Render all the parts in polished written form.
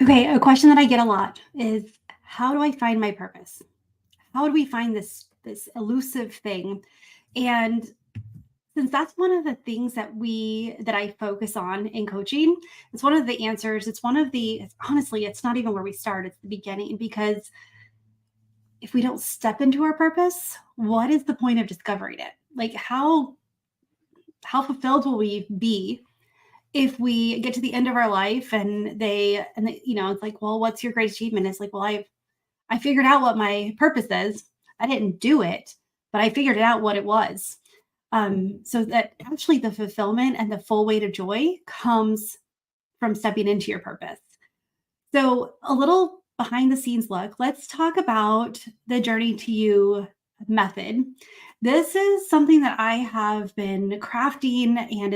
Okay, a question that I get a lot is how do I find my purpose? How do we find this elusive thing? And since that's one of the things that I focus on in coaching, it's one of the answers. It's one of the honestly, it's not even where we start, it's the beginning because if we don't step into our purpose, what is the point of discovering it? Like how fulfilled will we be if we get to the end of our life and it's like, well, what's your great achievement? It's like, well, I figured out what my purpose is. I didn't do it, but I figured out what it was. So that actually the fulfillment and the full weight of joy comes from stepping into your purpose. So a little behind the scenes look, let's talk about the Journey to You method. This is something that I have been crafting, and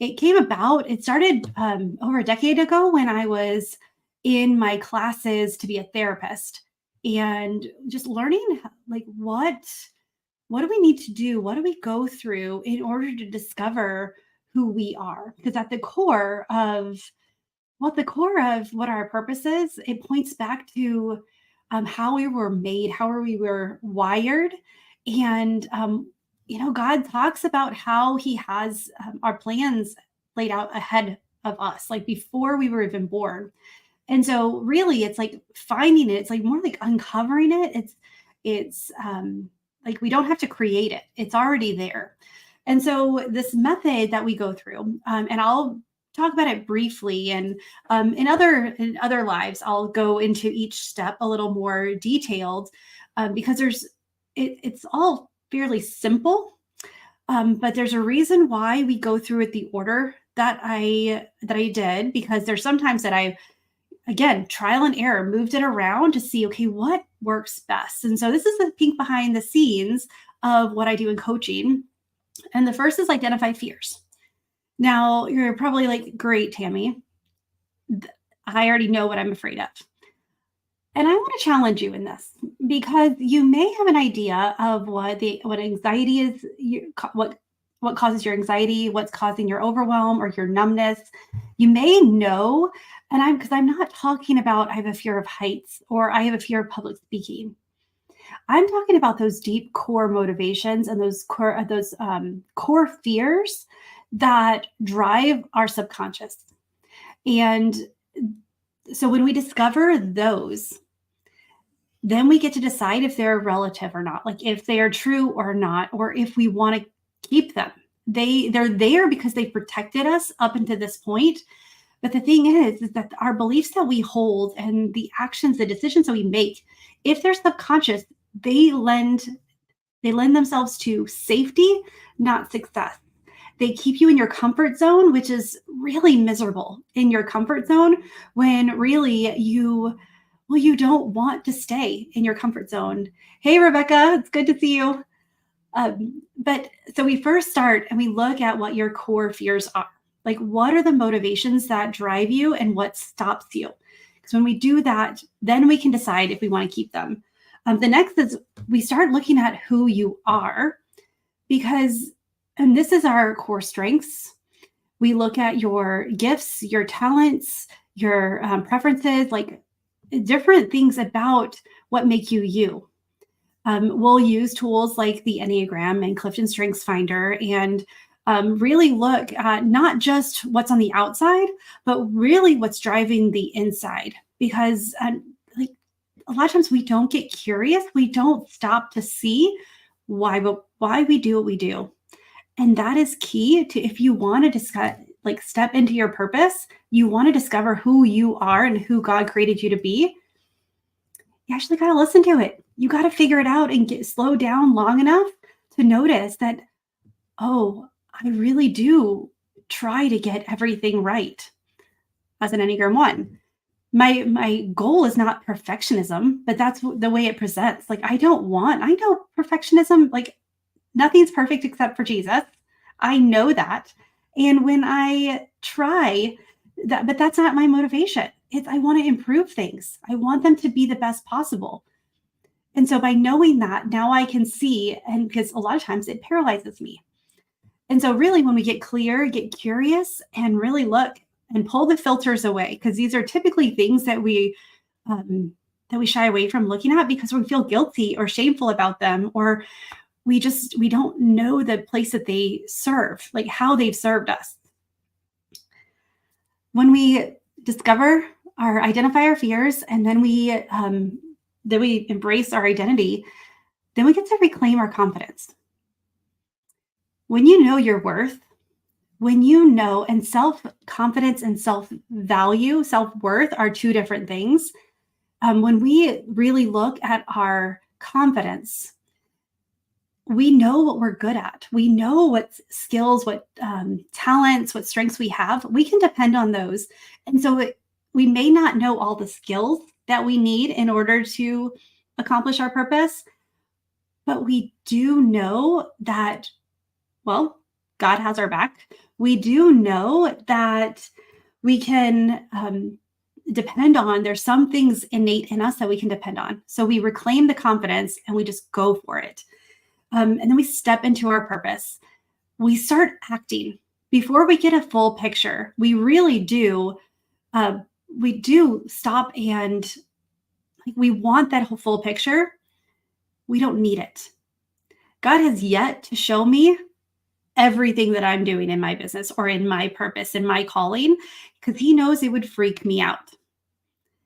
it came about, it started over a decade ago when I was in my classes to be a therapist and just learning like what do we need to do? What do we go through in order to discover who we are? Because at the core of what our purpose is, it points back to how we were made, how we were wired. And, God talks about how he has our plans laid out ahead of us, like before we were even born. And so really it's like finding it, it's like more like uncovering it. It's like we don't have to create it. It's already there. And so this method that we go through, and I'll talk about it briefly, and in other lives, I'll go into each step a little more detailed because it's all fairly simple, but there's a reason why we go through it the order that I did, because there's sometimes that I again, trial and error, moved it around to see, okay, what works best. And so this is the peek behind the scenes of what I do in coaching. And the first is identify fears. Now, you're probably like, great, Tammy. I already know what I'm afraid of. And I want to challenge you in this because you may have an idea of what anxiety is, what causes your anxiety, what's causing your overwhelm or your numbness. You may know, and I'm not talking about I have a fear of heights or I have a fear of public speaking. I'm talking about those deep core motivations and those core fears that drive our subconscious. And so when we discover those, then we get to decide if they're relative or not, like if they are true or not, or if we want to keep them. They're there because they protected us up until this point. But the thing is that our beliefs that we hold and the actions, the decisions that we make, if they're subconscious, they lend themselves to safety, not success. They keep you in your comfort zone, which is really miserable in your comfort zone when really you don't want to stay in your comfort zone. Hey, Rebecca, it's good to see you. But so we first start and we look at what your core fears are. Like, what are the motivations that drive you and what stops you? Because when we do that, then we can decide if we want to keep them. The next is we start looking at who you are because, and this is our core strengths. We look at your gifts, your talents, your preferences, like different things about what make you you. We'll use tools like the Enneagram and Clifton Strengths Finder and really look at not just what's on the outside, but really what's driving the inside. Because like a lot of times we don't get curious, we don't stop to see why we do what we do. And that is key to if you want to discuss, like step into your purpose, you want to discover who you are and who God created you to be. You actually got to listen to it. You got to figure it out and slow down long enough to notice that, oh, I really do try to get everything right as an Enneagram 1. My goal is not perfectionism, but that's the way it presents. Like I know perfectionism, like nothing's perfect except for Jesus. I know that. And when I try that, but that's not my motivation. It's I want to improve things. I want them to be the best possible. And so by knowing that, now I can see, and because a lot of times it paralyzes me. And so really when we get clear, get curious and really look and pull the filters away, because these are typically things um, that we shy away from looking at because we feel guilty or shameful about them, or we don't know the place that they serve, like how they've served us. When we identify our fears, and then we embrace our identity, then we get to reclaim our confidence. When you know your worth, when you know, and self-confidence and self-value, self-worth are two different things. When we really look at our confidence, we know what we're good at. We know what skills, what talents, what strengths we have. We can depend on those. And so we may not know all the skills that we need in order to accomplish our purpose, but we do know that, well, God has our back. We do know that we can depend on, there's some things innate in us that we can depend on. So we reclaim the confidence and we just go for it. And then we step into our purpose. We start acting. Before we get a full picture, we really do, stop, and we want that whole full picture. We don't need it. God has yet to show me everything that I'm doing in my business or in my purpose, in my calling, because he knows it would freak me out.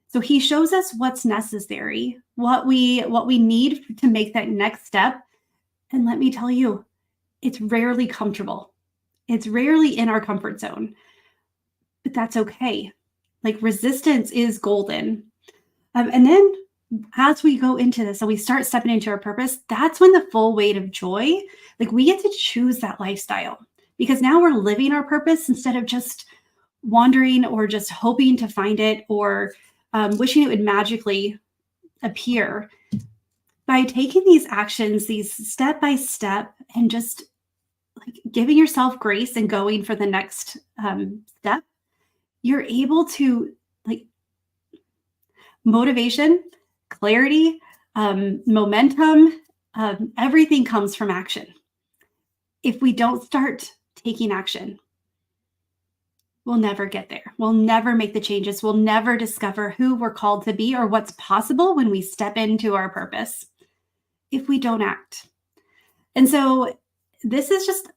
So he shows us what's necessary, what we need to make that next step. And let me tell you, it's rarely comfortable. It's rarely in our comfort zone, but that's okay. Like, resistance is golden. And then as we go into this and we start stepping into our purpose, that's when the full weight of joy, like, we get to choose that lifestyle, because now we're living our purpose instead of just wandering or just hoping to find it, or wishing it would magically appear. By taking these actions, these step by step, and just like giving yourself grace and going for the next step, you're able to, like, motivation, clarity, momentum, everything comes from action. If we don't start taking action, we'll never get there. We'll never make the changes. We'll never discover who we're called to be or what's possible when we step into our purpose if we don't act. And so this is just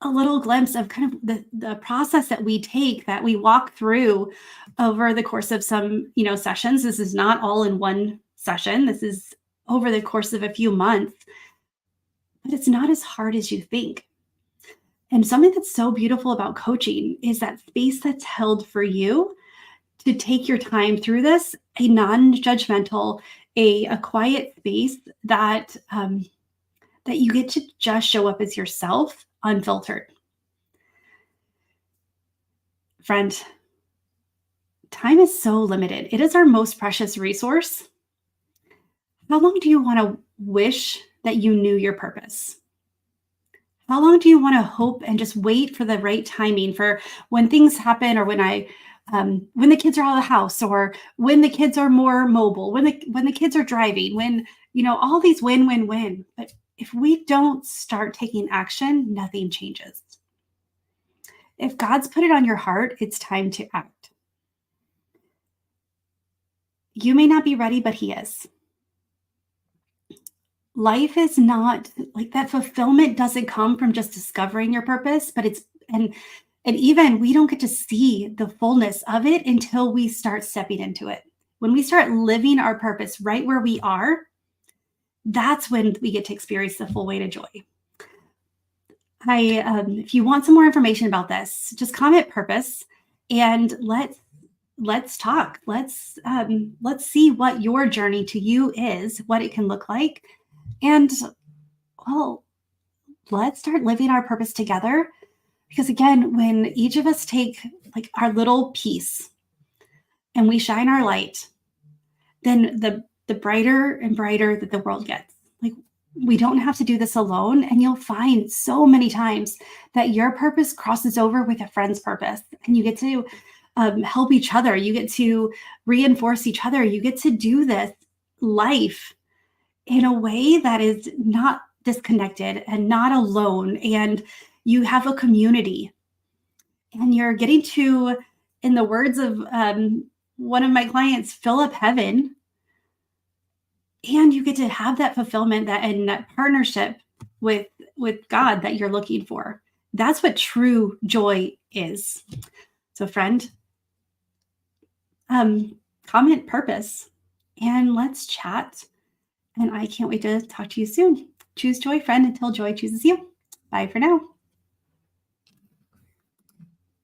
a little glimpse of kind of the process that we take, that we walk through over the course of some, sessions. This is not all in one session. This is over the course of a few months, but it's not as hard as you think. And something that's so beautiful about coaching is that space that's held for you to take your time through this, a non-judgmental, a quiet space that that you get to just show up as yourself, unfiltered. Friend, time is so limited. It is our most precious resource. How long do you want to wish that you knew your purpose? How long do you want to hope and just wait for the right timing, for when things happen, or when the kids are out of the house, or when the kids are more mobile, when the kids are driving, when, all these win. But if we don't start taking action, nothing changes. If God's put it on your heart, it's time to act. You may not be ready, but he is. Life is not like that. Fulfillment doesn't come from just discovering your purpose, but and even we don't get to see the fullness of it until we start stepping into it. When we start living our purpose right where we are, that's when we get to experience the full weight of joy. If you want some more information about this, just comment purpose and let's talk. Let's see what your journey to you is, what it can look like. And, well, let's start living our purpose together. Because again, when each of us take like our little piece and we shine our light, then the brighter and brighter that the world gets. Like, we don't have to do this alone. And you'll find so many times that your purpose crosses over with a friend's purpose, and you get to help each other. You get to reinforce each other. You get to do this life in a way that is not disconnected and not alone. And you have a community, and you're getting to in the words of one of my clients, fill up heaven, and you get to have that fulfillment, that and that partnership with God that you're looking for. That's what true joy is. So, friend, comment purpose and let's chat. And I can't wait to talk to you soon. Choose joy, friend, until joy chooses you. Bye for now.